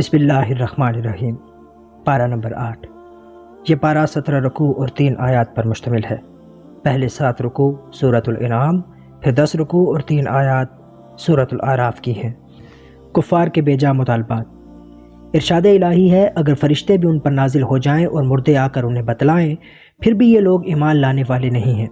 بسم اللہ الرحمن الرحیم۔ پارہ نمبر 8۔ یہ پارہ 17 رکوع اور 3 آیات پر مشتمل ہے۔ پہلے 7 رکوع سورۃ الانعام، پھر 10 رکوع اور 3 آیات سورۃ الاعراف کی ہیں۔ کفار کے بے جا مطالبات۔ ارشاد الہی ہے، اگر فرشتے بھی ان پر نازل ہو جائیں اور مردے آ کر انہیں بتلائیں، پھر بھی یہ لوگ ایمان لانے والے نہیں ہیں۔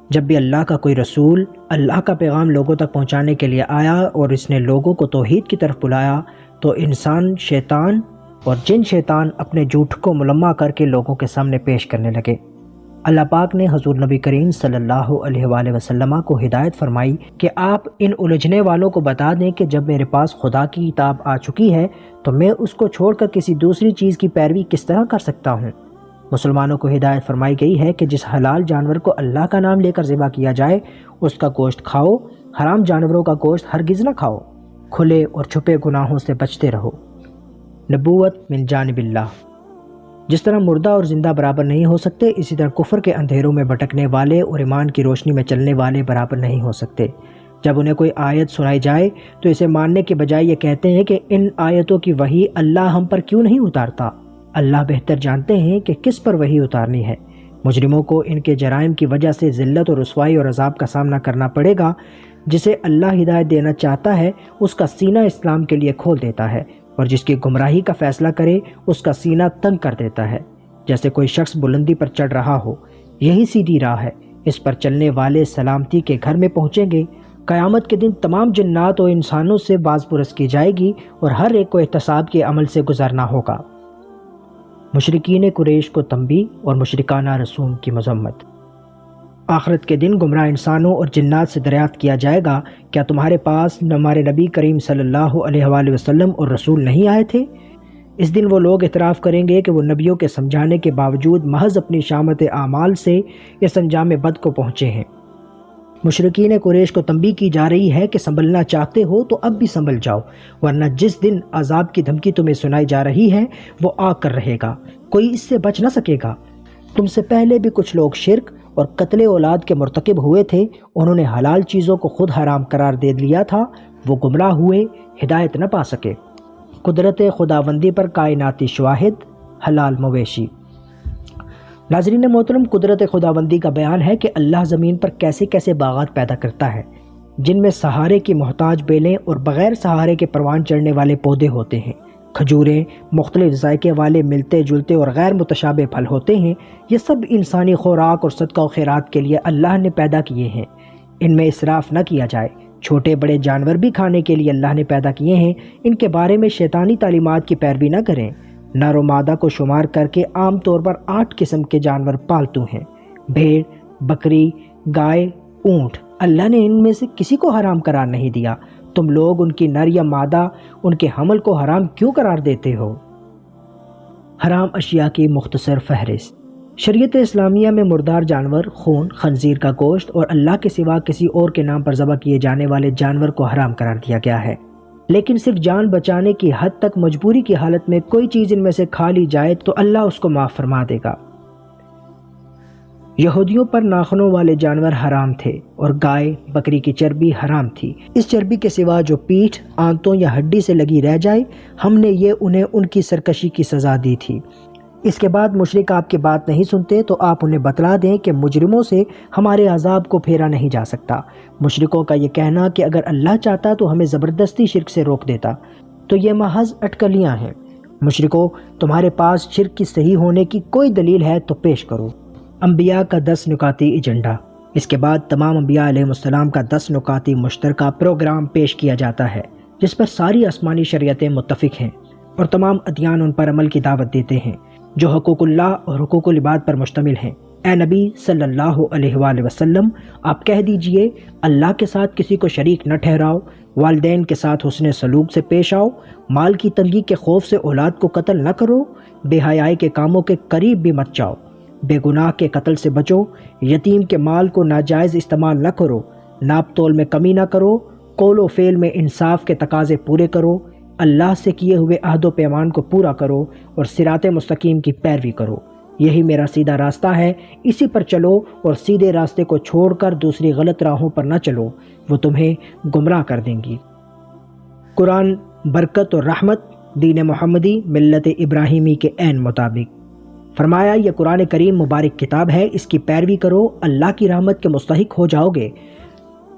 جب بھی اللہ کا کوئی رسول اللہ کا پیغام لوگوں تک پہنچانے کے لیے آیا اور اس نے لوگوں کو توحید کی طرف بلایا، تو انسان شیطان اور جن شیطان اپنے جھوٹ کو ملمع کر کے لوگوں کے سامنے پیش کرنے لگے۔ اللہ پاک نے حضور نبی کریم صلی اللہ علیہ وآلہ وسلم کو ہدایت فرمائی کہ آپ ان الجھنے والوں کو بتا دیں کہ جب میرے پاس خدا کی کتاب آ چکی ہے تو میں اس کو چھوڑ کر کسی دوسری چیز کی پیروی کس طرح کر سکتا ہوں۔ مسلمانوں کو ہدایت فرمائی گئی ہے کہ جس حلال جانور کو اللہ کا نام لے کر ذبح کیا جائے اس کا گوشت کھاؤ، حرام جانوروں کا گوشت ہرگز نہ کھاؤ، کھلے اور چھپے گناہوں سے بچتے رہو۔ نبوت من جانب اللہ۔ جس طرح مردہ اور زندہ برابر نہیں ہو سکتے، اسی طرح کفر کے اندھیروں میں بھٹکنے والے اور ایمان کی روشنی میں چلنے والے برابر نہیں ہو سکتے۔ جب انہیں کوئی آیت سنائی جائے تو اسے ماننے کے بجائے یہ کہتے ہیں کہ ان آیتوں کی وحی اللہ ہم پر کیوں نہیں اتارتا۔ اللہ بہتر جانتے ہیں کہ کس پر وحی اتارنی ہے۔ مجرموں کو ان کے جرائم کی وجہ سے ذلت اور رسوائی اور عذاب کا سامنا کرنا پڑے گا۔ جسے اللہ ہدایت دینا چاہتا ہے اس کا سینہ اسلام کے لیے کھول دیتا ہے، اور جس کی گمراہی کا فیصلہ کرے اس کا سینہ تنگ کر دیتا ہے۔ جیسے کوئی شخص بلندی پر چڑھ رہا ہو، یہی سیدھی راہ ہے، اس پر چلنے والے سلامتی کے گھر میں پہنچیں گے۔ قیامت کے دن تمام جنات و انسانوں سے باز پرس کی جائے گی اور ہر ایک کو احتساب کے عمل سے گزرنا ہوگا۔ مشرکین قریش کو تنبیہ اور مشرکانہ رسوم کی مذمت۔ آخرت کے دن گمراہ انسانوں اور جنات سے دریافت کیا جائے گا، کیا تمہارے پاس ہمارے نبی کریم صلی اللہ علیہ وآلہ وسلم اور رسول نہیں آئے تھے؟ اس دن وہ لوگ اعتراف کریں گے کہ وہ نبیوں کے سمجھانے کے باوجود محض اپنی شامت اعمال سے اس انجام بد کو پہنچے ہیں۔ مشرکین قریش کو تنبیہ کی جا رہی ہے کہ سنبھلنا چاہتے ہو تو اب بھی سنبھل جاؤ، ورنہ جس دن عذاب کی دھمکی تمہیں سنائی جا رہی ہے وہ آ کر رہے گا، کوئی اس سے بچ نہ سکے گا۔ تم سے پہلے بھی کچھ لوگ شرک اور قتل اولاد کے مرتکب ہوئے تھے، انہوں نے حلال چیزوں کو خود حرام قرار دے لیا تھا، وہ گمراہ ہوئے، ہدایت نہ پا سکے۔ قدرت خداوندی پر کائناتی شواہد، حلال مویشی۔ ناظرین محترم، قدرت خداوندی کا بیان ہے کہ اللہ زمین پر کیسے کیسے باغات پیدا کرتا ہے، جن میں سہارے کی محتاج بیلیں اور بغیر سہارے کے پروان چڑھنے والے پودے ہوتے ہیں۔ کھجوریں مختلف ذائقے والے ملتے جلتے اور غیر متشابہ پھل ہوتے ہیں۔ یہ سب انسانی خوراک اور صدقہ و خیرات کے لیے اللہ نے پیدا کیے ہیں، ان میں اسراف نہ کیا جائے۔ چھوٹے بڑے جانور بھی کھانے کے لیے اللہ نے پیدا کیے ہیں، ان کے بارے میں شیطانی تعلیمات کی پیروی نہ کریں۔ نر و مادہ کو شمار کر کے عام طور پر 8 قسم کے جانور پالتو ہیں: بھیڑ، بکری، گائے، اونٹ۔ اللہ نے ان میں سے کسی کو حرام قرار نہیں دیا۔ تم لوگ ان کی نر یا مادہ ان کے حمل کو حرام کیوں قرار دیتے ہو؟ حرام اشیاء کی مختصر فہرست۔ شریعت اسلامیہ میں مردار جانور، خون، خنزیر کا گوشت اور اللہ کے سوا کسی اور کے نام پر ذبح کیے جانے والے جانور کو حرام قرار دیا گیا ہے، لیکن صرف جان بچانے کی حد تک مجبوری کی حالت میں کوئی چیز ان میں سے کھا لی جائے تو اللہ اس کو معاف فرما دے گا۔ یہودیوں پر ناخنوں والے جانور حرام تھے اور گائے، بکری کی چربی حرام تھی۔ اس چربی کے سوا جو پیٹھ، آنتوں یا ہڈی سے لگی رہ جائے، ہم نے یہ انہیں ان کی سرکشی کی سزا دی تھی۔ اس کے بعد مشرک آپ کی بات نہیں سنتے تو آپ انہیں بتلا دیں کہ مجرموں سے ہمارے عذاب کو پھیرا نہیں جا سکتا۔ مشرکوں کا یہ کہنا کہ اگر اللہ چاہتا تو ہمیں زبردستی شرک سے روک دیتا، تو یہ محض اٹکلیاں ہیں۔ مشرکوں، تمہارے پاس شرک کی صحیح ہونے کی کوئی دلیل ہے تو پیش کرو۔ انبیاء کا 10 نکاتی ایجنڈا۔ اس کے بعد تمام انبیاء علیہ السلام کا 10 نکاتی مشترکہ پروگرام پیش کیا جاتا ہے، جس پر ساری آسمانی شریعتیں متفق ہیں اور تمام ادیان ان پر عمل کی دعوت دیتے ہیں، جو حقوق اللہ اور حقوق العباد پر مشتمل ہیں۔ اے نبی صلی اللہ علیہ وآلہ وسلم، آپ کہہ دیجئے، اللہ کے ساتھ کسی کو شریک نہ ٹھہراؤ، والدین کے ساتھ حسن سلوک سے پیش آؤ، مال کی تنگی کے خوف سے اولاد کو قتل نہ کرو، بے حیائی کے کاموں کے قریب بھی مت جاؤ، بے گناہ کے قتل سے بچو، یتیم کے مال کو ناجائز استعمال نہ کرو، ناپ تول میں کمی نہ کرو، قول و فعل میں انصاف کے تقاضے پورے کرو، اللہ سے کیے ہوئے عہد و پیمان کو پورا کرو اور صراط مستقیم کی پیروی کرو۔ یہی میرا سیدھا راستہ ہے، اسی پر چلو اور سیدھے راستے کو چھوڑ کر دوسری غلط راہوں پر نہ چلو، وہ تمہیں گمراہ کر دیں گی۔ قرآن برکت اور رحمت دین محمدی ملت ابراہیمی کے عین مطابق۔ فرمایا یہ قرآن کریم مبارک کتاب ہے، اس کی پیروی کرو، اللہ کی رحمت کے مستحق ہو جاؤ گے۔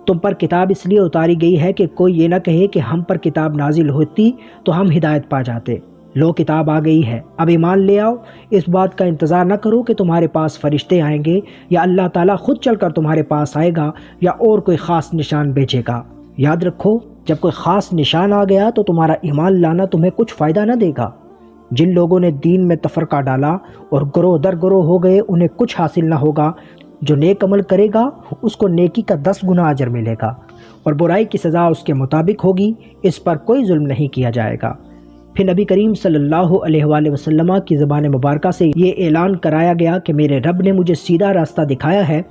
تم پر کتاب اس لیے اتاری گئی ہے کہ کوئی یہ نہ کہے کہ ہم پر کتاب نازل ہوتی تو ہم ہدایت پا جاتے۔ لو کتاب آ گئی ہے، اب ایمان لے آؤ۔ اس بات کا انتظار نہ کرو کہ تمہارے پاس فرشتے آئیں گے یا اللہ تعالیٰ خود چل کر تمہارے پاس آئے گا یا اور کوئی خاص نشان بھیجے گا۔ یاد رکھو، جب کوئی خاص نشان آ گیا تو تمہارا ایمان لانا تمہیں کچھ فائدہ نہ دے گا۔ جن لوگوں نے دین میں تفرقہ ڈالا اور گروہ در گروہ ہو گئے، انہیں کچھ حاصل نہ ہوگا۔ جو نیک عمل کرے گا اس کو نیکی کا 10 گنا اجر ملے گا اور برائی کی سزا اس کے مطابق ہوگی، اس پر کوئی ظلم نہیں کیا جائے گا۔ پھر نبی کریم صلی اللہ علیہ وآلہ وسلم کی زبان مبارکہ سے یہ اعلان کرایا گیا کہ میرے رب نے مجھے سیدھا راستہ دکھایا ہے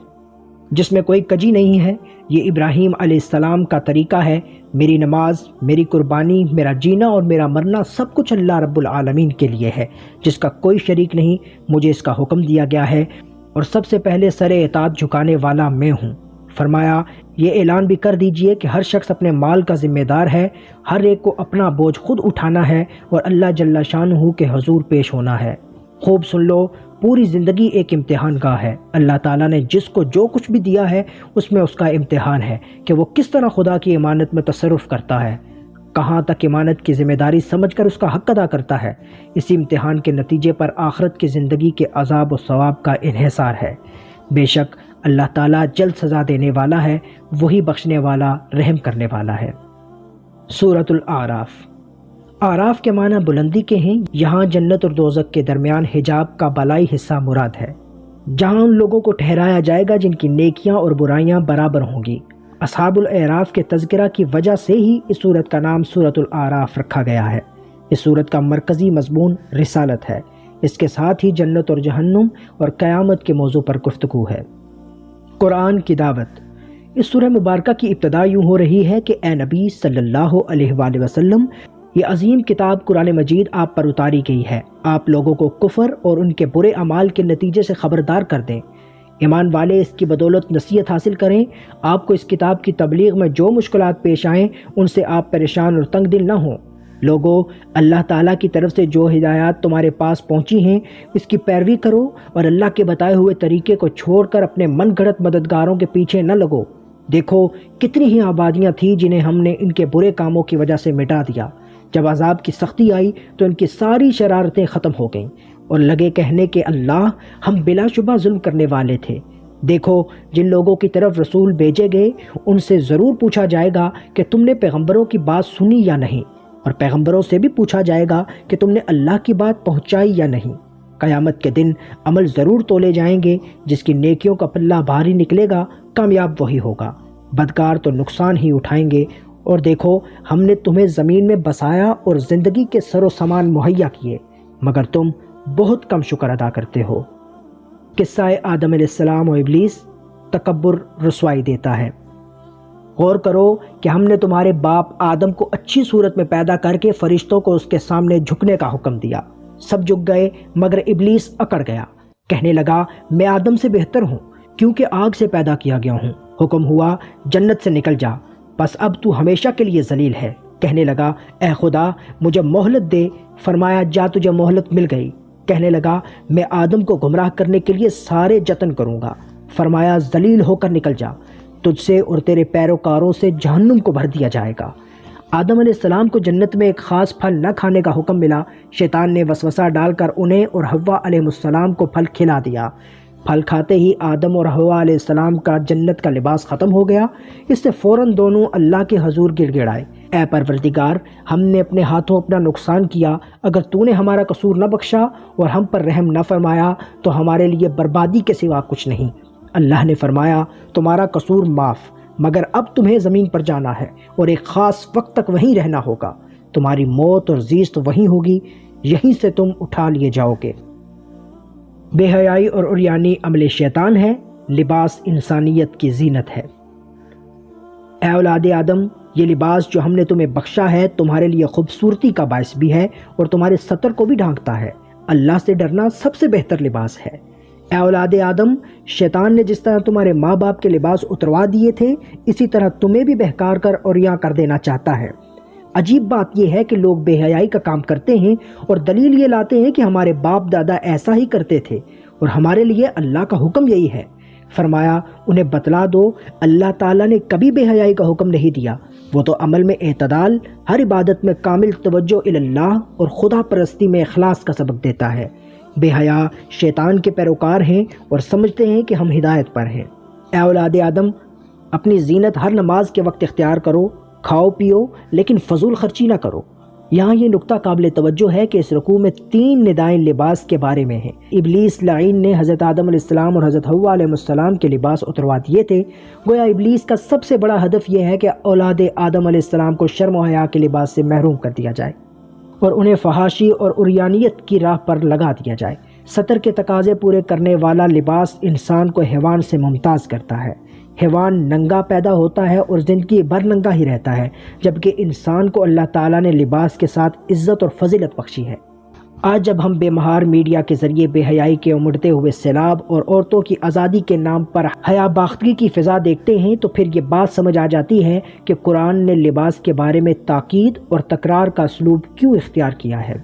جس میں کوئی کجی نہیں ہے۔ یہ ابراہیم علیہ السلام کا طریقہ ہے۔ میری نماز، میری قربانی، میرا جینا اور میرا مرنا سب کچھ اللہ رب العالمین کے لیے ہے، جس کا کوئی شریک نہیں۔ مجھے اس کا حکم دیا گیا ہے اور سب سے پہلے سر اطاعت جھکانے والا میں ہوں۔ فرمایا یہ اعلان بھی کر دیجئے کہ ہر شخص اپنے مال کا ذمہ دار ہے، ہر ایک کو اپنا بوجھ خود اٹھانا ہے اور اللہ جل شانہ کے حضور پیش ہونا ہے۔ خوب سن لو، پوری زندگی ایک امتحان گاہ ہے۔ اللہ تعالیٰ نے جس کو جو کچھ بھی دیا ہے اس میں اس کا امتحان ہے کہ وہ کس طرح خدا کی امانت میں تصرف کرتا ہے، کہاں تک امانت کی ذمہ داری سمجھ کر اس کا حق ادا کرتا ہے۔ اسی امتحان کے نتیجے پر آخرت کی زندگی کے عذاب و ثواب کا انحصار ہے۔ بے شک اللہ تعالیٰ جلد سزا دینے والا ہے، وہی بخشنے والا، رحم کرنے والا ہے۔ سورۃ الاعراف۔ اعراف کے معنی بلندی کے ہیں۔ یہاں جنت اور دوزخ کے درمیان حجاب کا بالائی حصہ مراد ہے، جہاں ان لوگوں کو ٹھہرایا جائے گا جن کی نیکیاں اور برائیاں برابر ہوں گی۔ اصحاب الاعراف کے تذکرہ کی وجہ سے ہی اس سورت کا نام سورۃ الاعراف رکھا گیا ہے۔ اس سورت کا مرکزی مضمون رسالت ہے۔ اس کے ساتھ ہی جنت اور جہنم اور قیامت کے موضوع پر گفتگو ہے۔ قرآن کی دعوت۔ اس سورہ مبارکہ کی ابتدا یوں ہو رہی ہے کہ اے نبی صلی اللہ علیہ وآلہ وسلم، یہ عظیم کتاب قرآن مجید آپ پر اتاری گئی ہے، آپ لوگوں کو کفر اور ان کے برے اعمال کے نتیجے سے خبردار کر دیں۔ ایمان والے اس کی بدولت نصیحت حاصل کریں۔ آپ کو اس کتاب کی تبلیغ میں جو مشکلات پیش آئیں ان سے آپ پریشان اور تنگ دل نہ ہوں۔ لوگو، اللہ تعالیٰ کی طرف سے جو ہدایات تمہارے پاس پہنچی ہیں اس کی پیروی کرو اور اللہ کے بتائے ہوئے طریقے کو چھوڑ کر اپنے من گھڑت مددگاروں کے پیچھے نہ لگو۔ دیکھو کتنی ہی آبادیاں تھیں جنہیں ہم نے ان کے برے کاموں کی وجہ سے مٹا دیا۔ جب عذاب کی سختی آئی تو ان کی ساری شرارتیں ختم ہو گئیں اور لگے کہنے کہ اللہ، ہم بلا شبہ ظلم کرنے والے تھے۔ دیکھو جن لوگوں کی طرف رسول بھیجے گئے ان سے ضرور پوچھا جائے گا کہ تم نے پیغمبروں کی بات سنی یا نہیں، اور پیغمبروں سے بھی پوچھا جائے گا کہ تم نے اللہ کی بات پہنچائی یا نہیں۔ قیامت کے دن عمل ضرور تولے جائیں گے، جس کی نیکیوں کا پلہ بھاری نکلے گا کامیاب وہی ہوگا، بدکار تو نقصان ہی اٹھائیں گے۔ اور دیکھو ہم نے تمہیں زمین میں بسایا اور زندگی کے سر و سامان مہیا کیے، مگر تم بہت کم شکر ادا کرتے ہو۔ قصہ آدم علیہ السلام و ابلیس۔ تکبر رسوائی دیتا ہے۔ غور کرو کہ ہم نے تمہارے باپ آدم کو اچھی صورت میں پیدا کر کے فرشتوں کو اس کے سامنے جھکنے کا حکم دیا۔ سب جھک گئے مگر ابلیس اکڑ گیا، کہنے لگا میں آدم سے بہتر ہوں کیونکہ آگ سے پیدا کیا گیا ہوں۔ حکم ہوا جنت سے نکل جا، بس اب تو ہمیشہ کے لیے ذلیل ہے۔ کہنے لگا اے خدا مجھے مہلت دے۔ فرمایا جا تجھے مہلت مل گئی۔ کہنے لگا میں آدم کو گمراہ کرنے کے لیے سارے جتن کروں گا۔ فرمایا ذلیل ہو کر نکل جا، تجھ سے اور تیرے پیروکاروں سے جہنم کو بھر دیا جائے گا۔ آدم علیہ السلام کو جنت میں ایک خاص پھل نہ کھانے کا حکم ملا۔ شیطان نے وسوسہ ڈال کر انہیں اور حوا علیہ السلام کو پھل کھلا دیا۔ پھل کھاتے ہی آدم اور حوا علیہ السلام کا جنت کا لباس ختم ہو گیا۔ اس سے فوراً دونوں اللہ کے حضور گر گڑائے، اے پروردگار، ہم نے اپنے ہاتھوں اپنا نقصان کیا، اگر تو نے ہمارا قصور نہ بخشا اور ہم پر رحم نہ فرمایا تو ہمارے لیے بربادی کے سوا کچھ نہیں۔ اللہ نے فرمایا تمہارا قصور معاف، مگر اب تمہیں زمین پر جانا ہے اور ایک خاص وقت تک وہیں رہنا ہوگا۔ تمہاری موت اور زیست وہیں ہوگی، یہیں سے تم اٹھا لیے جاؤ گے۔ بے حیائی اور عریانی عمل شیطان ہے، لباس انسانیت کی زینت ہے۔ اے اولاد آدم، یہ لباس جو ہم نے تمہیں بخشا ہے تمہارے لیے خوبصورتی کا باعث بھی ہے اور تمہارے ستر کو بھی ڈھانکتا ہے۔ اللہ سے ڈرنا سب سے بہتر لباس ہے۔ اے اولاد آدم، شیطان نے جس طرح تمہارے ماں باپ کے لباس اتروا دیے تھے، اسی طرح تمہیں بھی بہکار کر عریاں کر دینا چاہتا ہے۔ عجیب بات یہ ہے کہ لوگ بے حیائی کا کام کرتے ہیں اور دلیل یہ لاتے ہیں کہ ہمارے باپ دادا ایسا ہی کرتے تھے اور ہمارے لیے اللہ کا حکم یہی ہے۔ فرمایا انہیں بتلا دو اللہ تعالیٰ نے کبھی بے حیائی کا حکم نہیں دیا، وہ تو عمل میں اعتدال، ہر عبادت میں کامل توجہ اللہ اور خدا پرستی میں اخلاص کا سبق دیتا ہے۔ بے حیا شیطان کے پیروکار ہیں اور سمجھتے ہیں کہ ہم ہدایت پر ہیں۔ اے اولاد آدم، اپنی زینت ہر نماز کے وقت اختیار کرو، کھاؤ پیو لیکن فضول خرچی نہ کرو۔ یہاں یہ نقطہ قابل توجہ ہے کہ اس رکوع میں 3 ندائیں لباس کے بارے میں ہیں۔ ابلیس لعین نے حضرت آدم علیہ السلام اور حضرت حوا علیہ السلام کے لباس اتروا دیے تھے۔ گویا ابلیس کا سب سے بڑا ہدف یہ ہے کہ اولاد آدم علیہ السلام کو شرم و حیا کے لباس سے محروم کر دیا جائے اور انہیں فحاشی اور عریانیت کی راہ پر لگا دیا جائے۔ ستر کے تقاضے پورے کرنے والا لباس انسان کو حیوان سے ممتاز کرتا ہے۔ حیوان ننگا پیدا ہوتا ہے اور زندگی بھر ننگا ہی رہتا ہے، جبکہ انسان کو اللہ تعالیٰ نے لباس کے ساتھ عزت اور فضیلت بخشی ہے۔ آج جب ہم بے مہار میڈیا کے ذریعے بے حیائی کے امڑتے ہوئے سیلاب اور عورتوں کی آزادی کے نام پر حیا باختگی کی فضا دیکھتے ہیں تو پھر یہ بات سمجھ آ جاتی ہے کہ قرآن نے لباس کے بارے میں تاکید اور تکرار کا اسلوب کیوں اختیار کیا ہے۔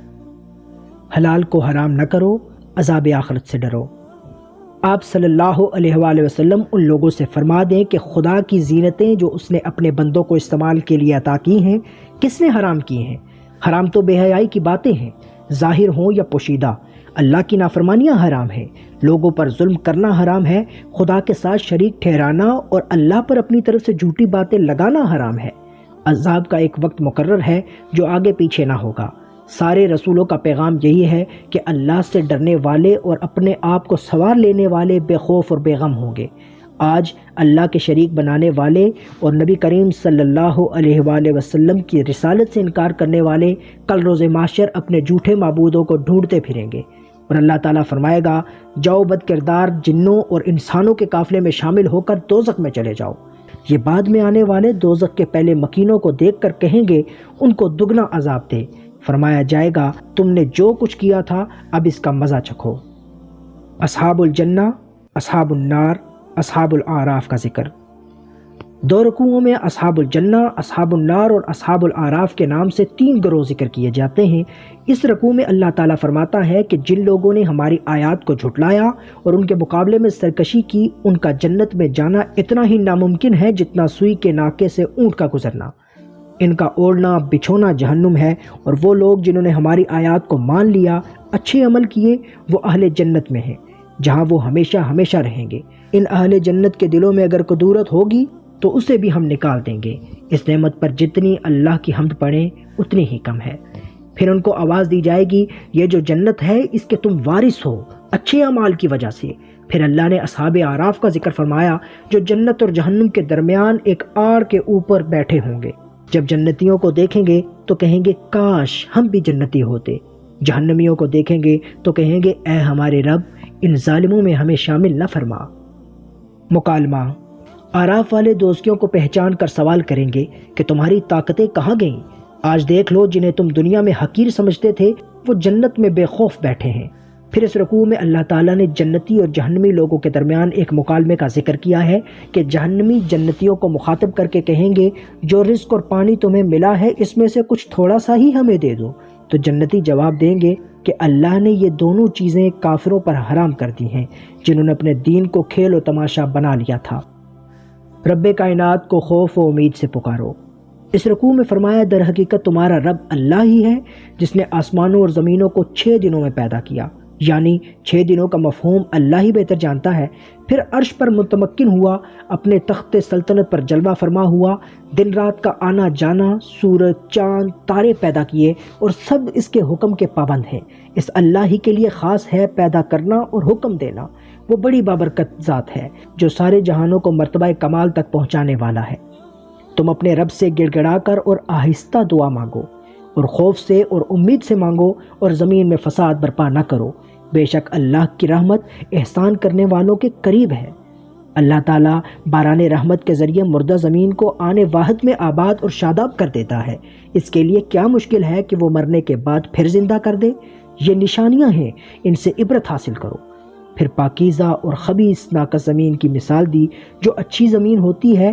حلال کو حرام نہ کرو، عذاب آخرت سے ڈرو۔ آپ صلی اللہ علیہ وآلہ وسلم ان لوگوں سے فرما دیں کہ خدا کی زینتیں جو اس نے اپنے بندوں کو استعمال کے لیے عطا کی ہیں کس نے حرام کی ہیں؟ حرام تو بے حیائی کی باتیں ہیں، ظاہر ہوں یا پوشیدہ۔ اللہ کی نافرمانیاں حرام ہیں، لوگوں پر ظلم کرنا حرام ہے، خدا کے ساتھ شریک ٹھہرانا اور اللہ پر اپنی طرف سے جھوٹی باتیں لگانا حرام ہے۔ عذاب کا ایک وقت مقرر ہے جو آگے پیچھے نہ ہوگا۔ سارے رسولوں کا پیغام یہی ہے کہ اللہ سے ڈرنے والے اور اپنے آپ کو سنوار لینے والے بے خوف اور بے غم ہوں گے۔ آج اللہ کے شریک بنانے والے اور نبی کریم صلی اللہ علیہ وآلہ وسلم کی رسالت سے انکار کرنے والے کل روز محشر اپنے جھوٹے معبودوں کو ڈھونڈتے پھریں گے، اور اللہ تعالیٰ فرمائے گا جاؤ بد کردار جنوں اور انسانوں کے قافلے میں شامل ہو کر دوزخ میں چلے جاؤ۔ یہ بعد میں آنے والے دوزخ کے پہلے مکینوں کو دیکھ کر کہیں گے ان کو دگنا عذاب دے۔ فرمایا جائے گا تم نے جو کچھ کیا تھا اب اس کا مزہ چکھو۔ اصحاب الجنہ، اصحاب النار، اصحاب الاعراف کا ذکر۔ 2 رکوعوں میں اصحاب الجنہ، اصحاب النار اور اصحاب الاعراف کے نام سے 3 گروہ ذکر کیے جاتے ہیں۔ اس رکوع میں اللہ تعالیٰ فرماتا ہے کہ جن لوگوں نے ہماری آیات کو جھٹلایا اور ان کے مقابلے میں سرکشی کی، ان کا جنت میں جانا اتنا ہی ناممکن ہے جتنا سوئی کے ناکے سے اونٹ کا گزرنا۔ ان کا اوڑھنا بچھونا جہنم ہے، اور وہ لوگ جنہوں نے ہماری آیات کو مان لیا، اچھے عمل کیے، وہ اہل جنت میں ہیں جہاں وہ ہمیشہ ہمیشہ رہیں گے۔ ان اہل جنت کے دلوں میں اگر قدورت ہوگی تو اسے بھی ہم نکال دیں گے۔ اس نعمت پر جتنی اللہ کی حمد پڑھیں اتنی ہی کم ہے۔ پھر ان کو آواز دی جائے گی یہ جو جنت ہے اس کے تم وارث ہو اچھے اعمال کی وجہ سے۔ پھر اللہ نے اصحاب اعراف کا ذکر فرمایا جو جنت اور جہنم کے درمیان ایک آڑ کے اوپر بیٹھے ہوں گے۔ جب جنتیوں کو دیکھیں گے تو کہیں گے کاش ہم بھی جنتی ہوتے، جہنمیوں کو دیکھیں گے تو کہیں گے اے ہمارے رب ان ظالموں میں ہمیں شامل نہ فرما۔ مکالمہ۔ اعراف والے دوزخیوں کو پہچان کر سوال کریں گے کہ تمہاری طاقتیں کہاں گئیں؟ آج دیکھ لو جنہیں تم دنیا میں حقیر سمجھتے تھے وہ جنت میں بے خوف بیٹھے ہیں۔ پھر اس رکوع میں اللہ تعالیٰ نے جنتی اور جہنمی لوگوں کے درمیان ایک مکالمے کا ذکر کیا ہے کہ جہنمی جنتیوں کو مخاطب کر کے کہیں گے جو رزق اور پانی تمہیں ملا ہے اس میں سے کچھ تھوڑا سا ہی ہمیں دے دو، تو جنتی جواب دیں گے کہ اللہ نے یہ دونوں چیزیں کافروں پر حرام کر دی ہیں جنہوں نے اپنے دین کو کھیل و تماشا بنا لیا تھا۔ رب کائنات کو خوف و امید سے پکارو۔ اس رکوع میں فرمایا در حقیقت تمہارا رب اللہ ہی ہے جس نے آسمانوں اور زمینوں کو 6 دنوں میں پیدا کیا، یعنی 6 دنوں کا مفہوم اللہ ہی بہتر جانتا ہے۔ پھر عرش پر متمکن ہوا، اپنے تخت سلطنت پر جلوہ فرما ہوا، دن رات کا آنا جانا، سورج چاند تارے پیدا کیے اور سب اس کے حکم کے پابند ہیں۔ اس اللہ ہی کے لیے خاص ہے پیدا کرنا اور حکم دینا۔ وہ بڑی بابرکت ذات ہے جو سارے جہانوں کو مرتبہ کمال تک پہنچانے والا ہے۔ تم اپنے رب سے گڑ گڑا کر اور آہستہ دعا مانگو اور خوف سے اور امید سے مانگو اور زمین میں فساد برپا نہ کرو، بے شک اللہ کی رحمت احسان کرنے والوں کے قریب ہے۔ اللہ تعالیٰ باران رحمت کے ذریعے مردہ زمین کو آنے واحد میں آباد اور شاداب کر دیتا ہے۔ اس کے لیے کیا مشکل ہے کہ وہ مرنے کے بعد پھر زندہ کر دے؟ یہ نشانیاں ہیں، ان سے عبرت حاصل کرو۔ پھر پاکیزہ اور خبیث ناقص زمین کی مثال دی۔ جو اچھی زمین ہوتی ہے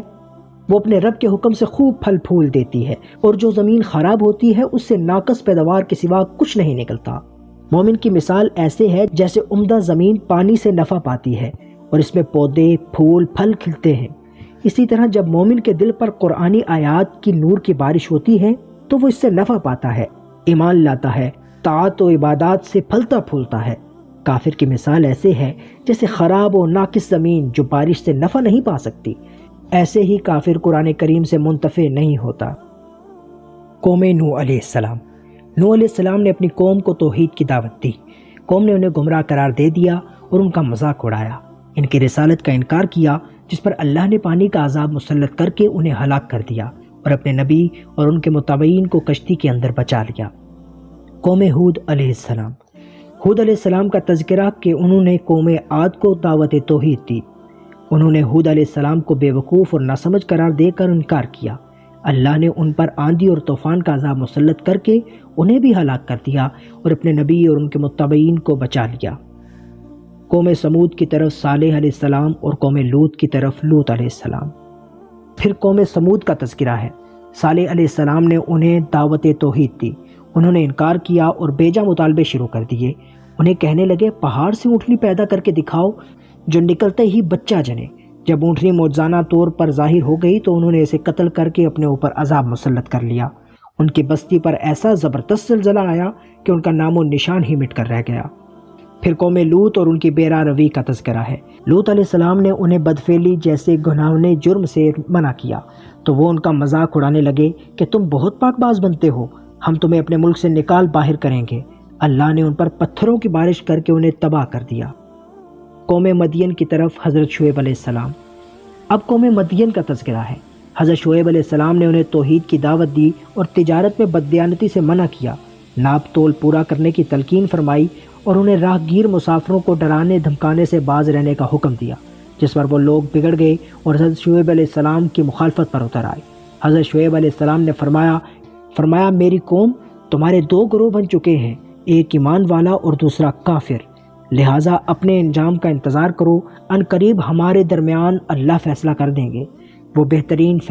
وہ اپنے رب کے حکم سے خوب پھل پھول دیتی ہے، اور جو زمین خراب ہوتی ہے اس سے ناقص پیداوار کے سوا کچھ نہیں نکلتا۔ مومن کی مثال ایسے ہے جیسے عمدہ زمین پانی سے نفع پاتی ہے اور اس میں پودے، پھول، پھل کھلتے ہیں۔ اسی طرح جب مومن کے دل پر قرآنی آیات کی نور کی بارش ہوتی ہے تو وہ اس سے نفع پاتا ہے، ایمان لاتا ہے، طاعت و عبادات سے پھلتا پھولتا ہے۔ کافر کی مثال ایسے ہے جیسے خراب و ناقص زمین جو بارش سے نفع نہیں پا سکتی۔ ایسے ہی کافر قرآن کریم سے منتفع نہیں ہوتا۔ قوم نوح علیہ السلام۔ نوح علیہ السلام نے اپنی قوم کو توحید کی دعوت دی۔ قوم نے انہیں گمراہ قرار دے دیا اور ان کا مذاق اڑایا، ان کی رسالت کا انکار کیا، جس پر اللہ نے پانی کا عذاب مسلط کر کے انہیں ہلاک کر دیا اور اپنے نبی اور ان کے متابعین کو کشتی کے اندر بچا لیا۔ قوم ہود علیہ السلام۔ ہود علیہ السلام کا تذکرہ کہ انہوں نے قوم عاد کو دعوت توحید دی۔ انہوں نے ہود علیہ السلام کو بے وقوف اور ناسمجھ قرار دے کر انکار کیا۔ اللہ نے ان پر آندھی اور طوفان کا عذاب مسلط کر کے انہیں بھی ہلاک کر دیا اور اپنے نبی اور ان کے متابعین کو بچا لیا۔ قوم سمود کی طرف صالح علیہ السلام اور قوم لوط کی طرف لوط علیہ السلام۔ پھر قوم سمود کا تذکرہ ہے۔ صالح علیہ السلام نے انہیں دعوت توحید دی، انہوں نے انکار کیا اور بیجا مطالبے شروع کر دیے۔ انہیں کہنے لگے پہاڑ سے اونٹنی پیدا کر کے دکھاؤ جو نکلتے ہی بچہ جنے۔ جب اونٹنی معجزانہ طور پر ظاہر ہو گئی تو انہوں نے اسے قتل کر کے اپنے اوپر عذاب مسلط کر لیا۔ ان کی بستی پر ایسا زبردست زلزلہ آیا کہ ان کا نام و نشان ہی مٹ کر رہ گیا۔ پھر قوم لوط اور ان کی بے راہ روی کا تذکرہ ہے۔ لوط علیہ السلام نے انہیں بدفعلی جیسے گناہونے جرم سے منع کیا تو وہ ان کا مذاق اڑانے لگے کہ تم بہت پاک باز بنتے ہو، ہم تمہیں اپنے ملک سے نکال باہر کریں گے۔ اللہ نے ان پر پتھروں کی بارش کر کے انہیں تباہ کر دیا۔ قوم مدین کی طرف حضرت شعیب علیہ السلام۔ اب قوم مدین کا تذکرہ ہے۔ حضرت شعیب علیہ السلام نے انہیں توحید کی دعوت دی اور تجارت میں بددیانتی سے منع کیا، ناپ تول پورا کرنے کی تلقین فرمائی اور انہیں راہ گیر مسافروں کو ڈرانے دھمکانے سے باز رہنے کا حکم دیا، جس پر وہ لوگ بگڑ گئے اور حضرت شعیب علیہ السلام کی مخالفت پر اتر آئے۔ حضرت شعیب علیہ السلام نے فرمایا میری قوم تمہارے دو گروہ بن چکے ہیں، ایک ایمان والا اور دوسرا کافر، لہٰذا اپنے انجام کا انتظار کرو، ان قریب ہمارے درمیان اللہ فیصلہ کر دیں گے، وہ بہترین